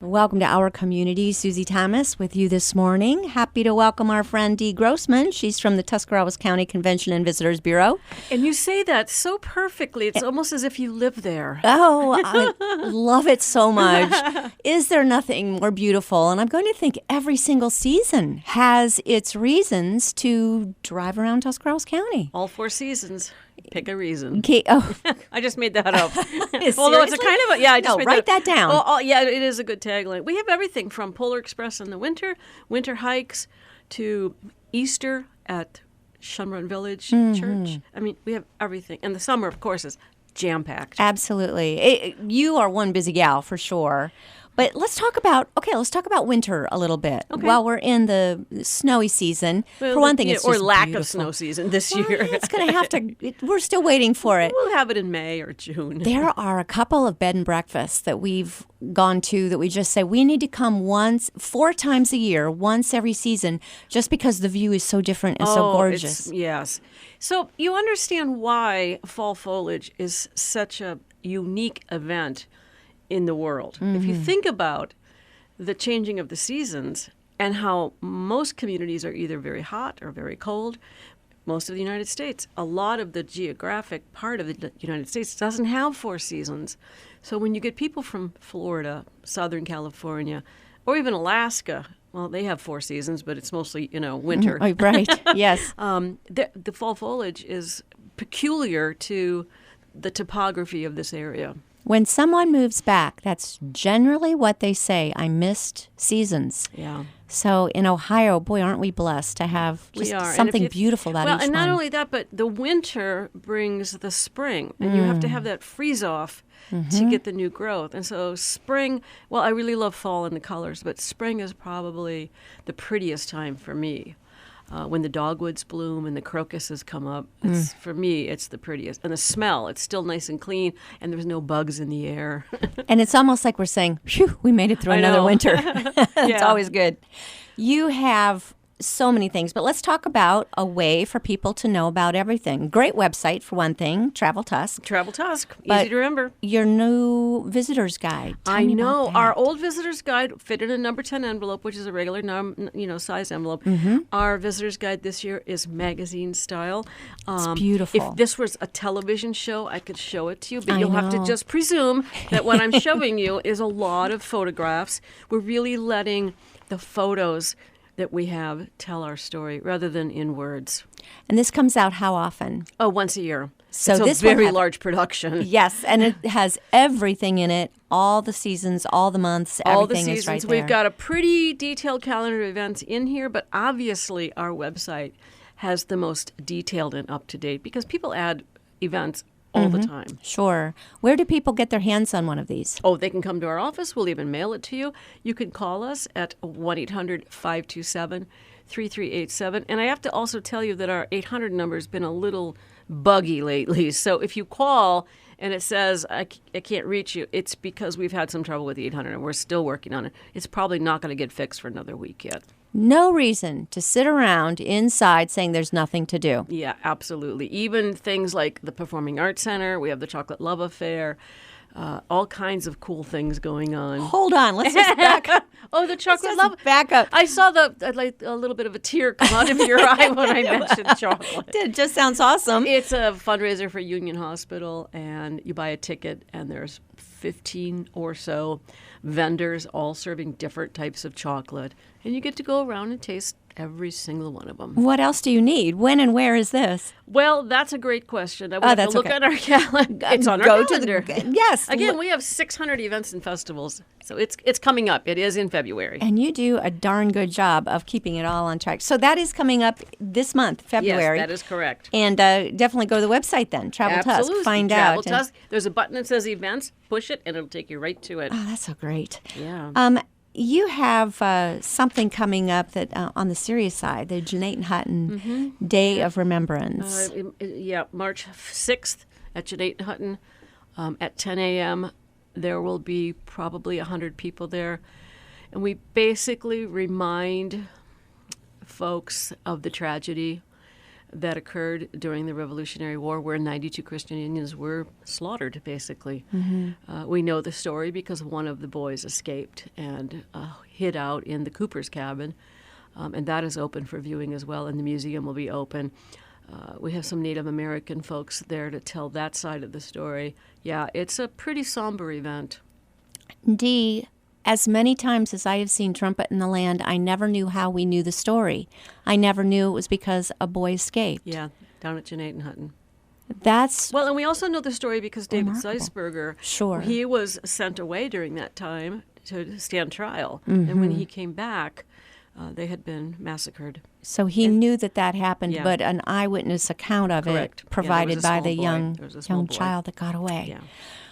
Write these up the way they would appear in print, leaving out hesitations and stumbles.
Welcome to our community. Susie Thomas with you this morning. Happy to welcome our friend Dee Grossman. She's from the Tuscarawas County Convention and Visitors Bureau. And you say that so perfectly. It's almost as if you live there. Oh, I love it so much. Is there nothing more beautiful? And I'm going to think every single season has its reasons to drive around Tuscarawas County. All 4 seasons. Pick a reason. Oh. I just made that up. Seriously? Although it's a kind of a, yeah, I just no, made write that down. Oh, yeah, it is a good tagline. We have everything from Polar Express in the winter hikes, to Easter at Shunrun Village Church. I mean, we have everything. And the summer, of course, is jam-packed. Absolutely. You are one busy gal for sure. But let's talk about winter a little bit. Okay. While we're in the snowy season. Well, for one thing, it's or just lack beautiful. of snow season this Well, year. it's going to have to. We're still waiting for it. We'll have it in May or June. There are a couple of bed and breakfasts that we've gone to that we just say we need to come 4 times a year, once every season, just because the view is so different and so gorgeous. Yes. So you understand why fall foliage is such a unique event in the world. If you think about the changing of the seasons and how most communities are either very hot or very cold, most of the United States, a lot of the geographic part of the United States doesn't have 4 seasons. So when you get people from Florida, Southern California, or even Alaska, well, they have 4 seasons, but it's mostly, winter. Right, yes. The fall foliage is peculiar to the topography of this area. When someone moves back, that's generally what they say. I missed seasons. Yeah. So in Ohio, boy, aren't we blessed to have just something beautiful about each one. And not only that, but the winter brings the spring, and you have to have that freeze off to get the new growth. And so spring, well, I really love fall and the colors, but spring is probably the prettiest time for me. When the dogwoods bloom and the crocuses come up, for me, it's the prettiest. And the smell, it's still nice and clean, and there's no bugs in the air. And it's almost like we're saying, phew, we made it through another winter. It's always good. You have so many things, but let's talk about a way for people to know about everything. Great website, for one thing, Travel Tusk. Travel Tusk, But easy to remember. Your new visitor's guide. Tell me about that. Our old visitor's guide fit in a number 10 envelope, which is a regular size envelope. Our visitor's guide this year is magazine style. It's beautiful. If this was a television show, I could show it to you, but you'll have to just presume that what I'm showing you is a lot of photographs. We're really letting the photos that we have tell our story rather than in words. And this comes out how often? Oh, once a year. So it's this a very large production. Yes, and it has everything in it, all the seasons, all the months, all the everything seasons. is right there. We've got a pretty detailed calendar of events in here, but obviously our website has the most detailed and up-to-date because people add events all the time. Sure. Where do people get their hands on one of these? Oh, they can come to our office. We'll even mail it to you. You can call us at 1-800-527-3387. And I have to also tell you that our 800 number has been a little buggy lately. So if you call and it says, I can't reach you, it's because we've had some trouble with the 800 and we're still working on it. It's probably not going to get fixed for another week yet. No reason to sit around inside saying there's nothing to do. Yeah, absolutely. Even things like the Performing Arts Center, we have the Chocolate Love Affair, all kinds of cool things going on. Hold on, let's just back up. Oh, the Chocolate Love. Back up. I saw like a little bit of a tear come out of your eye when I mentioned chocolate. It just sounds awesome. It's a fundraiser for Union Hospital, and you buy a ticket, and there's 15 or so vendors all serving different types of chocolate, and you get to go around and taste every single one of them. What else do you need? When and where is this? Well, that's a great question. I would have to look at our calendar. It's on our calendar. Yes. Again, we have 600 events and festivals, so it's coming up. It is in February. And you do a darn good job of keeping it all on track. So that is coming up this month, February. Yes, that is correct. And definitely go to the website then, Travel Tusk. Find Travel out. Tusk. There's a button that says events. Push it, and it'll take you right to it. Oh, that's so great. Yeah. You have something coming up that on the serious side, the Jatin Hutton Day of Remembrance. March 6th at Jatin Hutton at 10 a.m. There will be probably 100 people there. And we basically remind folks of the tragedy that occurred during the Revolutionary War, where 92 Christian Indians were slaughtered, basically. We know the story because one of the boys escaped and hid out in the Cooper's cabin, and that is open for viewing as well, and the museum will be open. We have some Native American folks there to tell that side of the story. Yeah, it's a pretty somber event. Dee, as many times as I have seen Trumpet in the Land, I never knew how we knew the story. I never knew it was because a boy escaped. Yeah, down at Jatin Hutton. That's Well, and we also know the story because David remarkable. Zeisberger, Sure. he was sent away during that time to stand trial. And when he came back, they had been massacred. So he knew that happened, Yeah. but an eyewitness account of Correct. it provided Yeah, there by was a the small boy. There was a small young boy. child that got away. Yeah.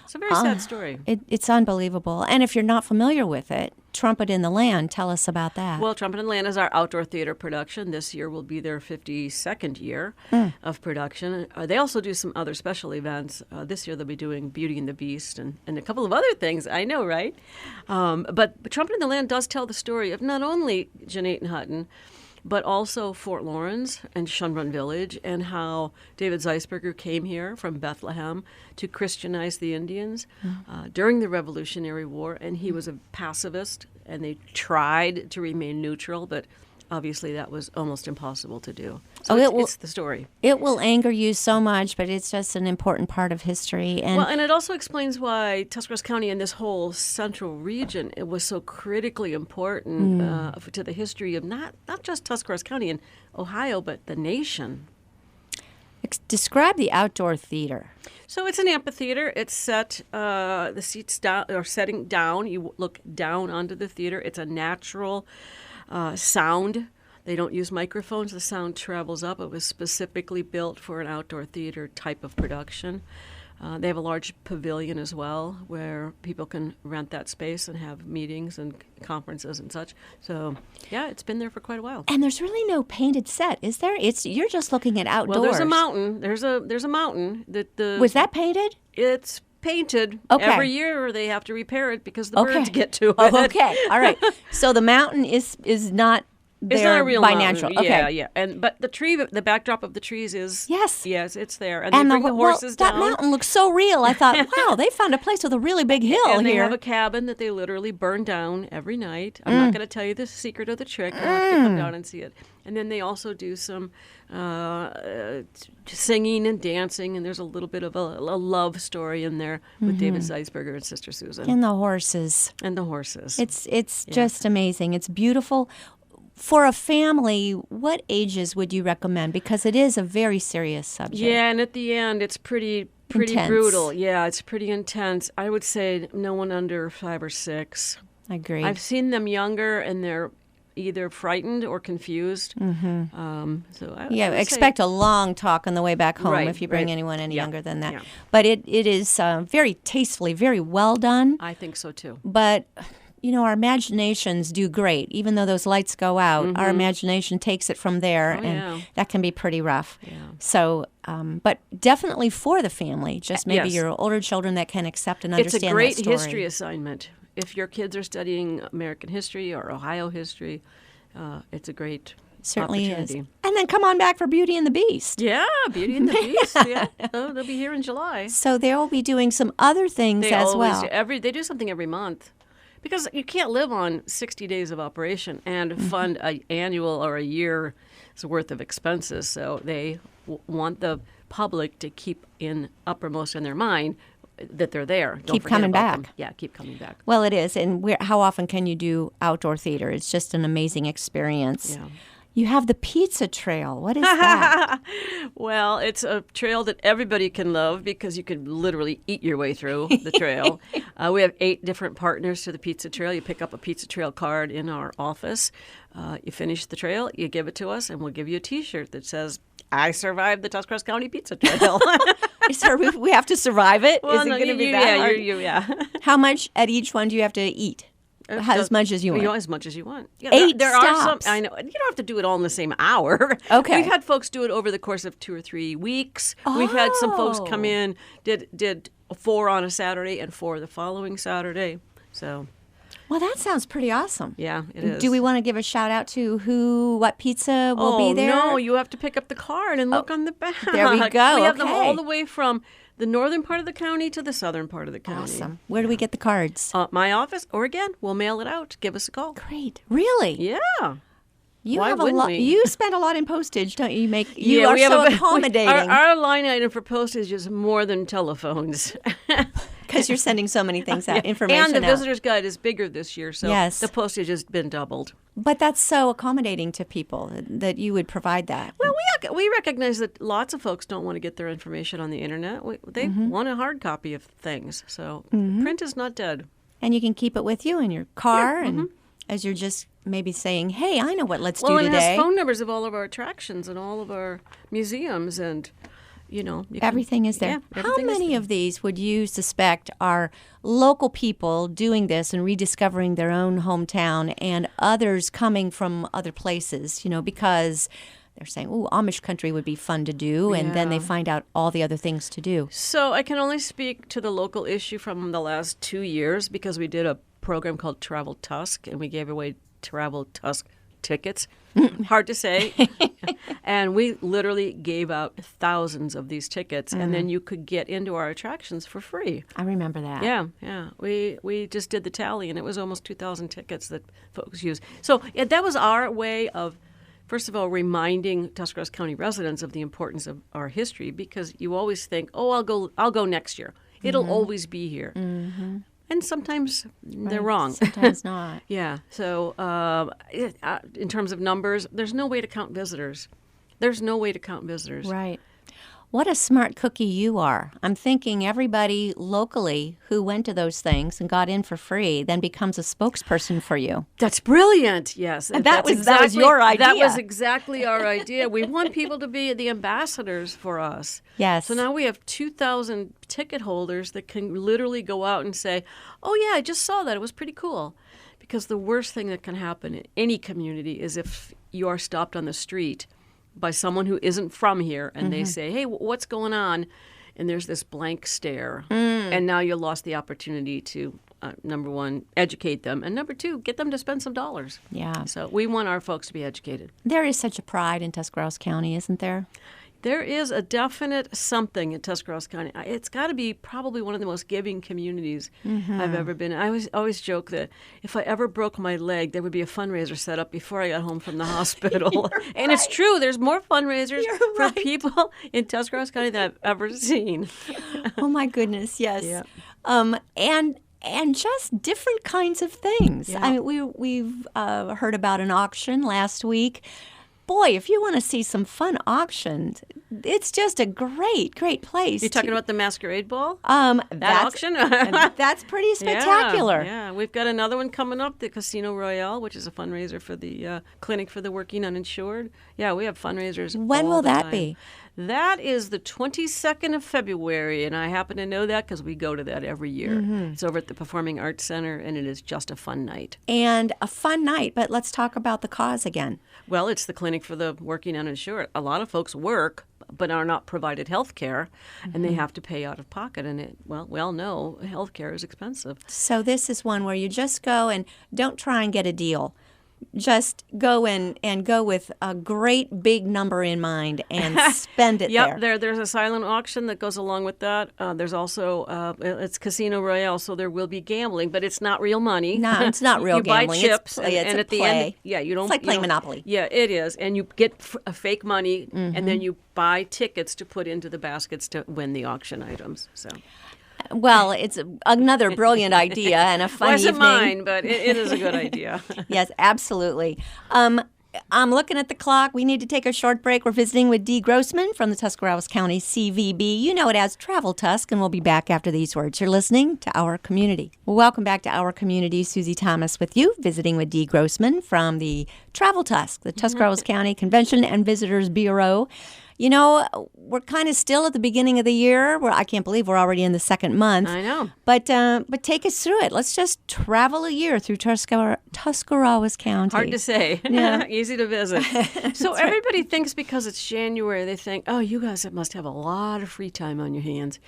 It's a very sad story. It's unbelievable. And if you're not familiar with it, Trumpet in the Land, tell us about that. Well, Trumpet in the Land is our outdoor theater production. This year will be their 52nd year of production. They also do some other special events. This year they'll be doing Beauty and the Beast and a couple of other things. I know, right? But Trumpet in the Land does tell the story of not only Jatin Hutton, but also Fort Lawrence and Shunrun Village, and how David Zeisberger came here from Bethlehem to Christianize the Indians during the Revolutionary War, and he was a pacifist, and they tried to remain neutral, but obviously that was almost impossible to do. So it's the story. It will anger you so much, but it's just an important part of history. And Well, and it also explains why Tuscarawas County and this whole central region, it was so critically important to the history of not just Tuscarawas County and Ohio, but the nation. describe the outdoor theater. So it's an amphitheater. It's set, the seats down, or setting down. You look down onto the theater. It's a natural sound. They don't use microphones. The sound travels up. It was specifically built for an outdoor theater type of production. They have a large pavilion as well where people can rent that space and have meetings and conferences and such. So, yeah, it's been there for quite a while. And there's really no painted set, is there? You're just looking at outdoors. Well, there's a mountain. There's a mountain that Was that painted? It's painted Okay. every year. They have to repair it because the birds get to it. Oh, okay. All right. So the mountain is not It's there not a real by mountain. natural. Okay. Yeah. But the tree, the backdrop of the trees is Yes. it's there, and they bring the horses that down. mountain looks so real. I thought, wow, they found a place with a really big hill And they here. have a cabin that they literally burn down every night. I'm not going to tell you the secret of the trick. You'll have to come down and see it. And then they also do some singing and dancing, and there's a little bit of a love story in there with David Zeisberger and Sister Susan. And the horses. And the horses. It's just amazing. It's beautiful. For a family, what ages would you recommend? Because it is a very serious subject. Yeah, and at the end, it's pretty Intense. brutal. Yeah, it's pretty intense. I would say no one under 5 or 6. I agree. I've seen them younger, and they're either frightened or confused. So I would expect a long talk on the way back home Right, if you bring right. anyone any Yeah, younger than that. yeah. But it is very tastefully, very well done. I think so too. But our imaginations do great. Even though those lights go out, our imagination takes it from there, and yeah. that can be pretty rough. Yeah. So, but definitely for the family, just maybe Yes. your older children that can accept and It's understand a great that story. history assignment. If your kids are studying American history or Ohio history, it's a great Certainly is. opportunity. And then come on back for Beauty and the Beast. Yeah, Beauty and the Beast. Yeah, they'll be here in July. So they will be doing some other things They as always well. they do something every month. Because you can't live on 60 days of operation and fund an annual or a year's worth of expenses. So they want the public to keep uppermost in their mind that they're there. Don't Keep forget coming about back. them. Yeah, keep coming back. Well, it is. And how often can you do outdoor theater? It's just an amazing experience. Yeah. You have the pizza trail. What is that? Well, it's a trail that everybody can love because you could literally eat your way through the trail. We have 8 different partners to the pizza trail. You pick up a pizza trail card in our office. You finish the trail, you give it to us, and we'll give you a T-shirt that says, I survived the Tuscarawas County Pizza Trail. Sir, we have to survive it? Is it going to be that hard? Yeah. How much at each one do you have to eat? As much as you want. As much as you want. Yeah, 8 there stops. are some. I know. You don't have to do it all in the same hour. Okay. We've had folks do it over the course of 2 or 3 weeks. We've had some folks come in, did 4 on a Saturday and 4 the following Saturday. So Well, that sounds pretty awesome. Yeah, it is. Do we want to give a shout out to what pizza will be there? No, you have to pick up the card and look on the back. There we go. We have them all the way from the northern part of the county to the southern part of the county. Awesome. Where do we get the cards? My office, or again, we'll mail it out. Give us a call. Great. Really? Yeah. You Why have a wouldn't lot. we? You spend a lot in postage, don't you? You Yeah, are we have so a- accommodating Our line item for postage is more than telephones. because you're sending so many things out, information And the out. visitor's guide is bigger this year, so Yes. the postage has been doubled. But that's so accommodating to people that you would provide that. Well, we recognize that lots of folks don't want to get their information on the internet. They want a hard copy of things, so print is not dead. And you can keep it with you in your car, and as you're just maybe saying, "Hey, I know what let's do Well, and today." it has phone numbers of all of our attractions and all of our museums, and Everything is there. Yeah, How everything is many there. of these would you suspect are local people doing this and rediscovering their own hometown, and others coming from other places? Because they're saying, "Oh, Amish country would be fun to do," and then they Yeah. find out all the other things to do. So I can only speak to the local issue from the last 2 years because we did a program called Travel Tusk, and we gave away Travel Tusk tickets. Hard to say. And we literally gave out thousands of these tickets, and then you could get into our attractions for free. I remember that. Yeah. We just did the tally, and it was almost 2,000 tickets that folks used. So that was our way of, first of all, reminding Tuscarawas County residents of the importance of our history, because you always think, "Oh, I'll go next year. It'll always be here." And sometimes they're wrong. Sometimes not. Yeah. So in terms of numbers, there's no way to count visitors. There's no way to count visitors. Right. What a smart cookie you are. I'm thinking everybody locally who went to those things and got in for free then becomes a spokesperson for you. That's brilliant. Yes. And That's that was your idea. That was exactly our idea. We want people to be the ambassadors for us. Yes. So now we have 2,000 ticket holders that can literally go out and say, "Oh, yeah, I just saw that. It was pretty cool." Because the worst thing that can happen in any community is if you are stopped on the street by someone who isn't from here and they say, "Hey, what's going on?" And there's this blank stare. And now you lost the opportunity to, number one, educate them, and number two, get them to spend some dollars. Yeah. So we want our folks to be educated. There is such a pride in Tuscarawas County, isn't there? There is a definite something in Tuscarawas County. It's got to be probably one of the most giving communities I've ever been in. I always joke that if I ever broke my leg, there would be a fundraiser set up before I got home from the hospital. And it's true. There's more fundraisers for people in Tuscarawas County than I've ever seen. Oh my goodness, yes. Yeah. And just different kinds of things. Yeah. I mean, we've heard about an auction last week. Boy, if you want to see some fun auctions, it's just a great place. You're talking about the Masquerade Ball? That auction? That's pretty spectacular. Yeah, we've got another one coming up, the Casino Royale, which is a fundraiser for the Clinic for the Working Uninsured. Yeah, we have fundraisers. When all will the that time. be? That is the 22nd of February, and I happen to know that because we go to that every year. It's over at the Performing Arts Center, and it is just a fun night. And a fun night, but let's talk about the cause again. Well, it's the Clinic for the Working Uninsured. A lot of folks work but are not provided health care, and they have to pay out of pocket. And we all know health care is expensive. So this is one where you just go and don't try and get a deal. Just go and go with a great big number in mind and spend it there. There's a silent auction that goes along with that. There's also it's Casino Royale, so there will be gambling, but it's not real money. No, it's not real you gambling. You buy chips, it's and a at the play. end, you don't. It's like playing you don't- Monopoly. Yeah, it is, and you get a fake money, and then you buy tickets to put into the baskets to win the auction items. So. Well, it's another brilliant idea and a fun Wasn't evening. mine, but it is a good idea. Yes, absolutely. I'm looking at the clock. We need to take a short break. We're visiting with Dee Grossman from the Tuscarawas County CVB. You know it as Travel Tusk, and we'll be back after these words. You're listening to Our Community. Well, welcome back to Our Community. Susie Thomas with you, visiting with Dee Grossman from the Travel Tusk, the Tuscarawas County Convention and Visitors Bureau. You know, we're kind of still at the beginning of the year. I can't believe we're already in the second month. I know. But take us through it. Let's just travel a year through Tuscarawas County. Hard to say. Yeah. Easy to visit. So everybody thinks because it's January, they think, oh, you guys must have a lot of free time on your hands.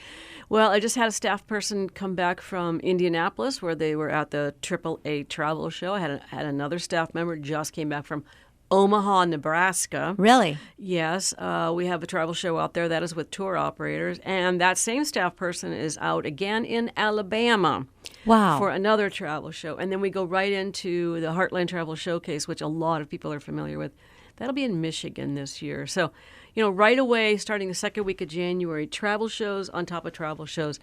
Well, I just had a staff person come back from Indianapolis where they were at the AAA travel show. I had another staff member just came back from Omaha, Nebraska. Really? Yes. We have a travel show out there that is with tour operators. And that same staff person is out again in Alabama. Wow. For another travel show. And then we go right into the Heartland Travel Showcase, which a lot of people are familiar with. That'll be in Michigan this year. So, right away, starting the second week of January, travel shows on top of travel shows.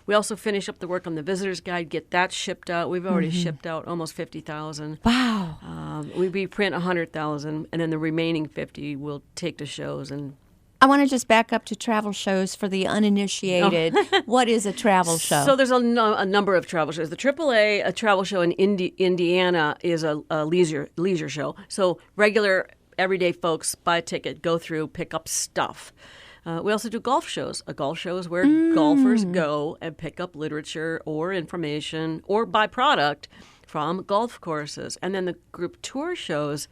We also finish up the work on the visitor's guide, get that shipped out. We've already shipped out almost 50,000. Wow. We print 100,000, and then the remaining 50 we'll take to shows. And I want to just back up to travel shows for the uninitiated. What is a travel show? So there's a number of travel shows. The AAA, a travel show in Indiana, is a leisure show. So regular, everyday folks buy a ticket, go through, pick up stuff. We also do golf shows. A golf show is where golfers go and pick up literature or information or buy product from golf courses. And then the group tour shows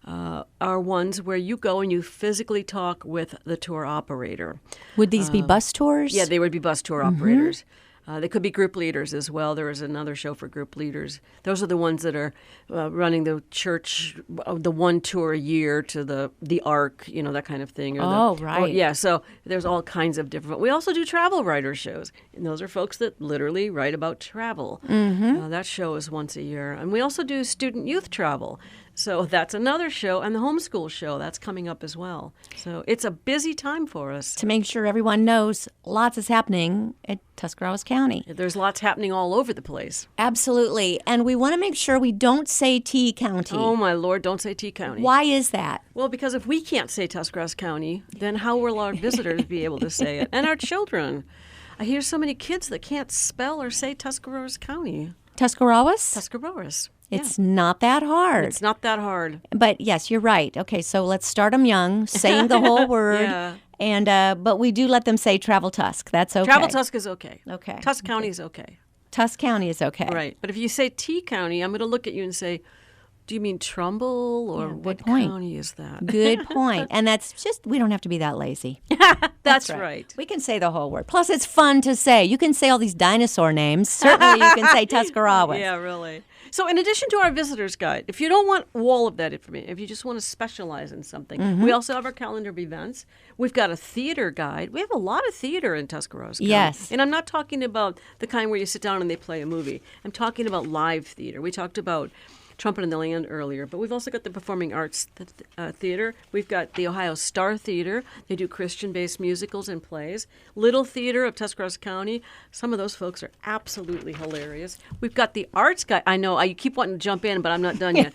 are ones where you go and you physically talk with the tour operator. Would these be bus tours? Yeah, they would be bus tour operators. They could be group leaders as well. There is another show for group leaders. Those are the ones that are running the church, the one tour a year to the Ark, that kind of thing. Right. Yeah, so there's all kinds of different. We also do travel writer shows, and those are folks that literally write about travel. That show is once a year. And we also do student youth travel. So that's another show, and the homeschool show, that's coming up as well. So it's a busy time for us. To make sure everyone knows, lots is happening at Tuscarawas County. There's lots happening all over the place. Absolutely. And we want to make sure we don't say T County. Oh, my Lord, don't say T County. Why is that? Well, because if we can't say Tuscarawas County, then how will our visitors be able to say it? And our children. I hear so many kids that can't spell or say Tuscarawas County. Tuscarawas? Tuscarawas. It's not that hard. It's not that hard. But yes, you're right. Okay, so let's start them young, saying the whole word. Yeah. And but we do let them say Travel Tusk. That's okay. Travel Tusk is okay. Okay. Tusk County is okay. Tusk County is okay. Right. But if you say T County, I'm going to look at you and say, do you mean Trumbull or what county is that? Good point. And that's just, we don't have to be that lazy. That's right. We can say the whole word. Plus, it's fun to say. You can say all these dinosaur names. Certainly, you can say Tuscarawas. Yeah, really. So in addition to our visitor's guide, if you don't want all of that information, if you just want to specialize in something, we also have our calendar of events. We've got a theater guide. We have a lot of theater in Tuscarawas County. Yes. And I'm not talking about the kind where you sit down and they play a movie. I'm talking about live theater. We talked about Trumpet in the Land earlier, but we've also got the Performing Arts Theater. We've got the Ohio Star Theater. They do Christian-based musicals and plays. Little Theater of Tuscarawas County. Some of those folks are absolutely hilarious. We've got the Arts Guide. I know, you keep wanting to jump in, but I'm not done yet.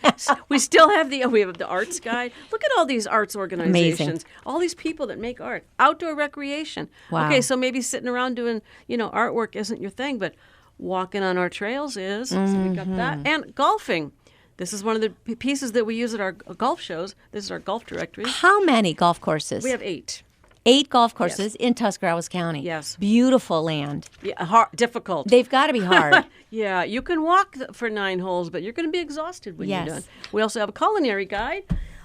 We still have the Arts Guide. Look at all these arts organizations. Amazing. All these people that make art. Outdoor recreation. Wow. Okay, so maybe sitting around doing, artwork isn't your thing, but walking on our trails is. So we've got that. And golfing. This is one of the pieces that we use at our golf shows. This is our golf directory. How many golf courses? We have 8. 8 golf courses in Tuscarawas County. Yes. Beautiful land. Yeah, difficult. They've got to be hard. Yeah, you can walk for 9 holes, but you're going to be exhausted when you're done. We also have a culinary guide,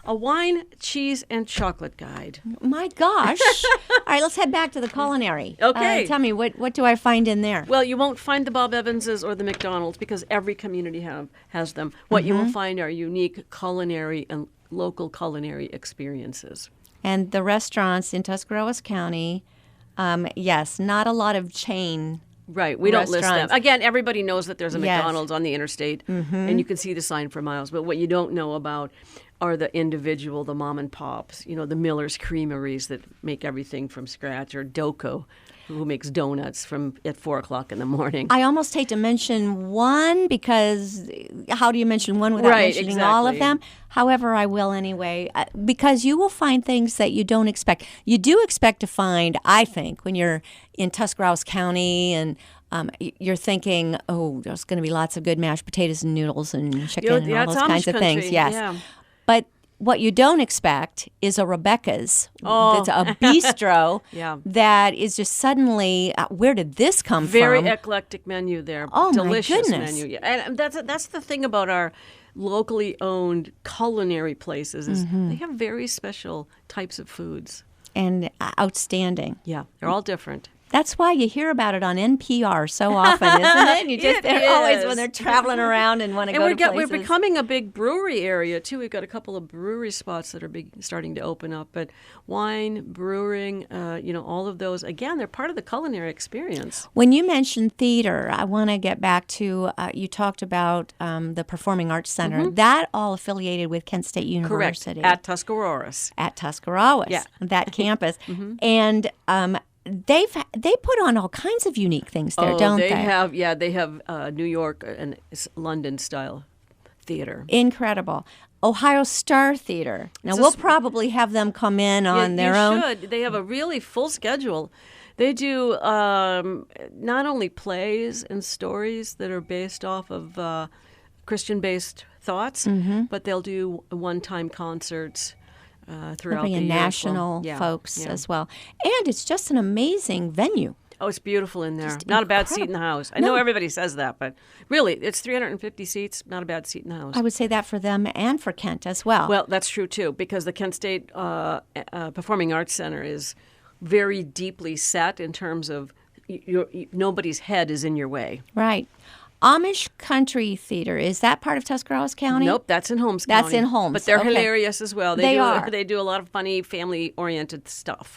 a wine, cheese, and chocolate guide. My gosh. All right, let's head back to the culinary. Okay. Tell me, what do I find in there? Well, you won't find the Bob Evanses or the McDonald's because every community has them. What you will find are unique culinary and local culinary experiences. And the restaurants in Tuscarawas County, yes, not a lot of chain. Right, we don't list them. Again, everybody knows that there's a Yes. McDonald's on the interstate, and you can see the sign for miles. But what you don't know about are the individual, the mom and pops, the Miller's Creameries that make everything from scratch, or Doco, who makes donuts at 4 o'clock in the morning. I almost hate to mention one because how do you mention one without mentioning all of them? However, I will anyway, because you will find things that you don't expect. You do expect to find, I think, when you're in Tuscarawas County and you're thinking, oh, there's going to be lots of good mashed potatoes and noodles and chicken and all those kinds of things. Yes. Yeah. But what you don't expect is a Rebecca's. Oh. It's a bistro Yeah. that is just suddenly, where did this come Very from? eclectic menu there. Oh, my Delicious goodness. menu. Yeah. And that's the thing about our locally owned culinary places is they have very special types of foods. And outstanding. Yeah, they're all different. That's why you hear about it on NPR so often, isn't it? You just they're always when they're traveling around and want to go to places. We're becoming a big brewery area too. We've got a couple of brewery spots that are starting to open up. But wine, brewing, all of those, again, they're part of the culinary experience. When you mentioned theater, I want to get back to, you talked about the Performing Arts Center. That all affiliated with Kent State University. Correct, at Tuscarawas. At Tuscarawas, Yeah. that campus. And they put on all kinds of unique things there, don't they? They have New York and London style theater. Incredible. Ohio Star Theater. Now, we'll probably have them come in on their own. You should. They have a really full schedule. They do not only plays and stories that are based off of Christian-based thoughts, but they'll do one-time concerts throughout the year. National folks as well. And it's just an amazing venue. Oh, it's beautiful in there. Not a bad seat in the house. I know everybody says that, but really, it's 350 seats, not a bad seat in the house. I would say that for them and for Kent as well. Well, that's true, too, because the Kent State Performing Arts Center is very deeply set in terms of nobody's head is in your way. Right. Amish Country Theater, is that part of Tuscarawas County? Nope, that's in Holmes County. That's in Holmes. But they're Okay. hilarious as well. They are. They do a lot of funny, family-oriented stuff.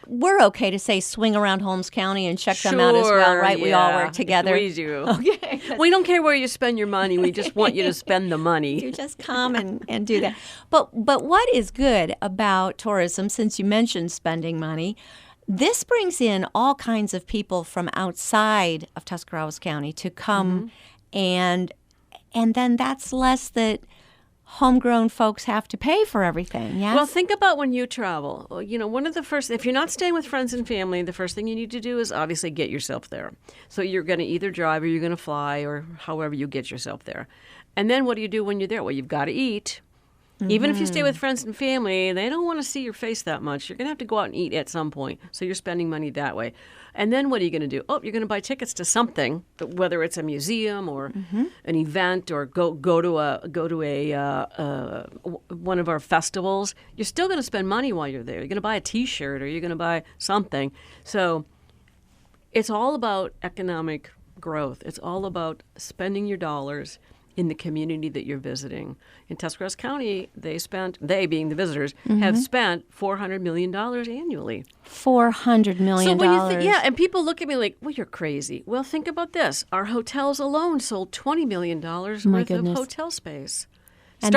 We're okay to say swing around Holmes County and check them out as well, right? We all work together. We do. Okay. We don't care where you spend your money. We just want you to spend the money. You just come and do that. But what is good about tourism, since you mentioned spending money, this brings in all kinds of people from outside of Tuscarawas County to come, and then that's less that homegrown folks have to pay for everything. Yes? Well, think about when you travel. One of the first, if you're not staying with friends and family, the first thing you need to do is obviously get yourself there. So you're going to either drive or you're going to fly or however you get yourself there. And then what do you do when you're there? Well, you've got to eat. Even if you stay with friends and family, they don't want to see your face that much. You're going to have to go out and eat at some point. So you're spending money that way. And then what are you going to do? Oh, you're going to buy tickets to something, whether it's a museum or an event or go to a one of our festivals. You're still going to spend money while you're there. You're going to buy a T-shirt or you're going to buy something. So it's all about economic growth. It's all about spending your dollars in the community that you're visiting. In Tuscarawas County, they being the visitors, have spent $400 million annually. $400 million. So when and people look at me like, well, you're crazy. Well, think about this. Our hotels alone sold $20 million worth of hotel space. And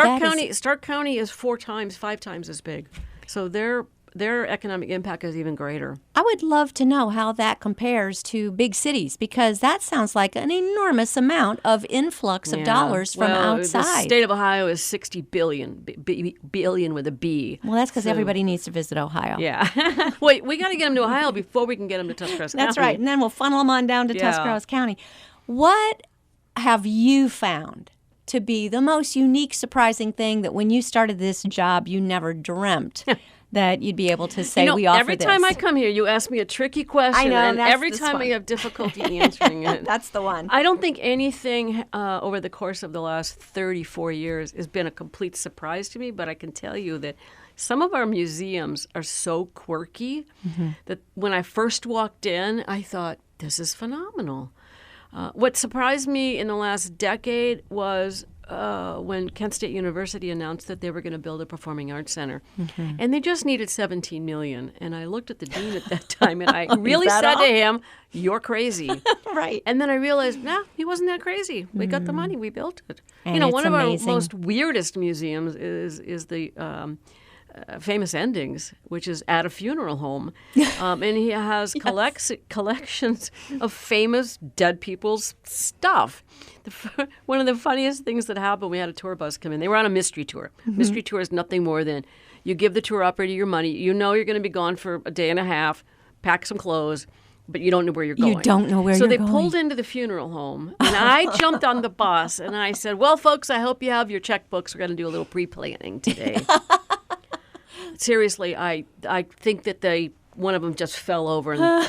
Stark County is 5 times as big. So their economic impact is even greater. I would love to know how that compares to big cities, because that sounds like an enormous amount of influx of dollars from outside. The state of Ohio is $60 billion, billion with a B. Well, that's because everybody needs to visit Ohio. Yeah. Wait, we got to get them to Ohio before we can get them to Tuscarawas County. That's right. And then we'll funnel them on down to Tuscarawas County. What have you found to be the most unique, surprising thing that when you started this job, you never dreamt that you'd be able to say, we offer every this? time I come here, you ask me a tricky question, I know, and that's every time I have difficulty answering it. That's the one. I don't think anything over the course of the last 34 years has been a complete surprise to me, but I can tell you that some of our museums are so quirky that when I first walked in, I thought, this is phenomenal. What surprised me in the last decade was when Kent State University announced that they were going to build a performing arts center. And they just needed $17 million. And I looked at the dean at that time, and I really said to him, you're crazy. Right. And then I realized, he wasn't that crazy. We got the money. We built it. And one of amazing. our most weirdest museums is the Famous Endings, which is at a funeral home. And he has collections of famous dead people's stuff. One of the funniest things that happened, we had a tour bus come in. They were on a mystery tour. Mystery tour is nothing more than you give the tour operator your money. You know you're going to be gone for a day and a half, pack some clothes, but you don't know where you're going. You don't know where so you're going. So they pulled into the funeral home, and I jumped on the bus, and I said, well, folks, I hope you have your checkbooks. We're going to do a little pre-planning today. Seriously, I think that one of them just fell over, and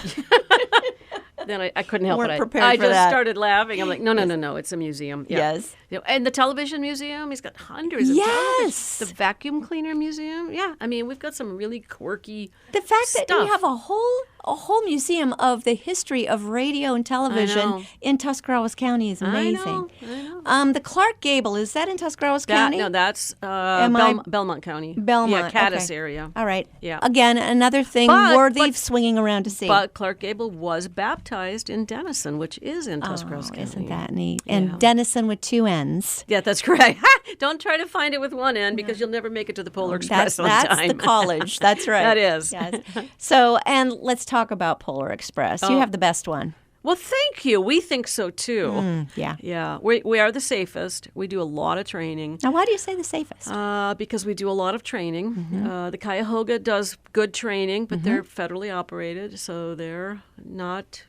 then I couldn't help it. I just started laughing. I'm like, no, it's a museum. Yeah. Yes. And the television museum, he's got hundreds of televisions. The vacuum cleaner museum. Yeah, I mean, we've got some really quirky The fact stuff. that we have a whole museum of the history of radio and television in Tuscarawas County is amazing. I know. The Clark Gable, is that in Tuscarawas County? No, that's Belmont County. Belmont. Yeah, Caddis okay. area. All right. Yeah. Again, another thing worthy of swinging around to see. But Clark Gable was baptized in Denison, which is in Tuscarawas County. Isn't that neat? And Denison with 2 N's. Yeah, that's correct. Don't try to find it with 1 N because you'll never make it to the Polar Express on time. That's the college. That's right. That is. Yes. So, and let's talk about Polar Express. You have the best one. Well, thank you. We think so, too. Yeah. Yeah. We are the safest. We do a lot of training. Now, why do you say the safest? Because we do a lot of training. The Cuyahoga does good training, but they're federally operated, so they're not...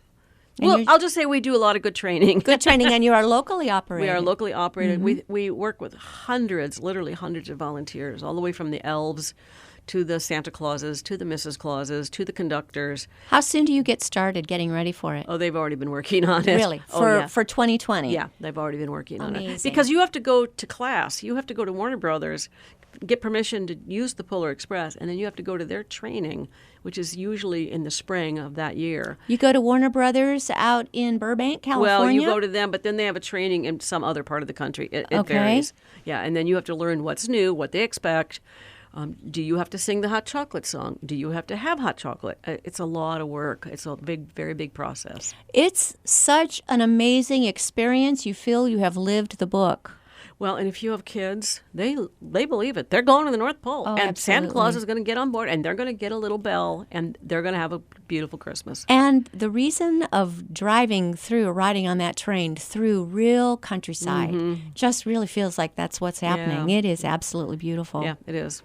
Well, I'll just say we do a lot of good training. Good training, and you are locally operated. We are locally operated. We work with literally hundreds of volunteers, all the way from the elves to the Santa Clauses, to the Mrs. Clauses, to the conductors. How soon do you get started getting ready for it? Oh, they've already been working on it. Really? For 2020? Yeah, they've already been working on it. Amazing. Because you have to go to class. You have to go to Warner Brothers, get permission to use the Polar Express, and then you have to go to their training, which is usually in the spring of that year. You go to Warner Brothers out in Burbank, California? Well, you go to them, but then they have a training in some other part of the country. It varies. Yeah, and then you have to learn what's new, what they expect. Do you have to sing the hot chocolate song? Do you have to have hot chocolate? It's a lot of work. It's a very big process. It's such an amazing experience. You feel you have lived the book. Well, and if you have kids, they believe it. They're going to the North Pole. Oh, and absolutely. Santa Claus is going to get on board, and they're going to get a little bell, and they're going to have a beautiful Christmas. And the reason of riding on that train through real countryside just really feels like that's what's happening. Yeah. It is absolutely beautiful. Yeah, it is.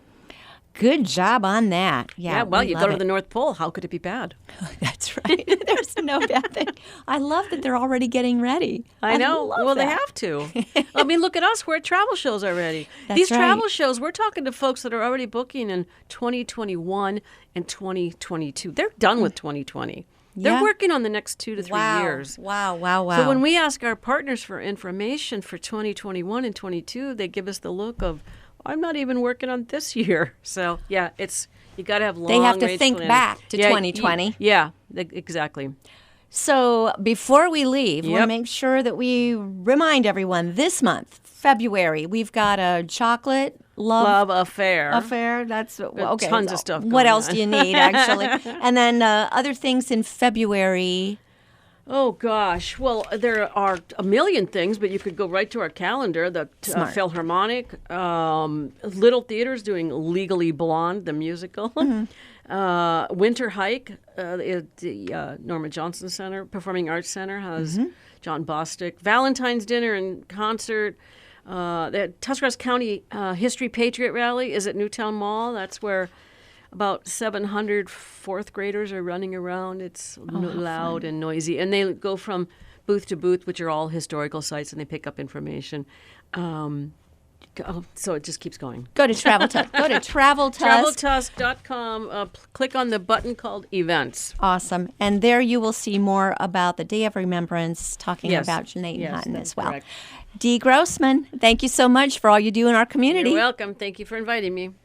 Good job on that. Yeah, well, you go to it. the North Pole. How could it be bad? That's right. There's no bad thing. I love that they're already getting ready. I know. Love They that. have to. I mean, look at us. We're at travel shows already. That's These right. travel shows, we're talking to folks that are already booking in 2021 and 2022. They're done with 2020. They're Yeah. working on the next 2 to 3 years. Wow. So when we ask our partners for information for 2021 and 22, they give us the look of, I'm not even working on this year. So, yeah, you got to have long They have to range think planning. back to 2020. Yeah, exactly. So before we leave, we want to Yep. make sure that we remind everyone this month, February, we've got a chocolate love affair. That's okay. Tons of stuff What going else on. do you need, actually? And then other things in February. Oh, gosh. Well, there are a million things, but you could go right to our calendar. The Smart. Philharmonic, Little Theater's doing Legally Blonde, the musical. Winter Hike, the Norma Johnson Center, Performing Arts Center has John Bostic. Valentine's Dinner and Concert. The Tuscarawas County History Patriot Rally is at Newtown Mall. That's where about 700 fourth graders are running around. It's loud and noisy. And they go from booth to booth, which are all historical sites, and they pick up information. So it just keeps going. Go to TravelTusk. Go to TravelTusk. TravelTusk.com. Click on the button called Events. Awesome. And there you will see more about the Day of Remembrance, talking Yes. about Jatin Hutton that's as well. correct. Dee Grossman, thank you so much for all you do in our community. You're welcome. Thank you for inviting me.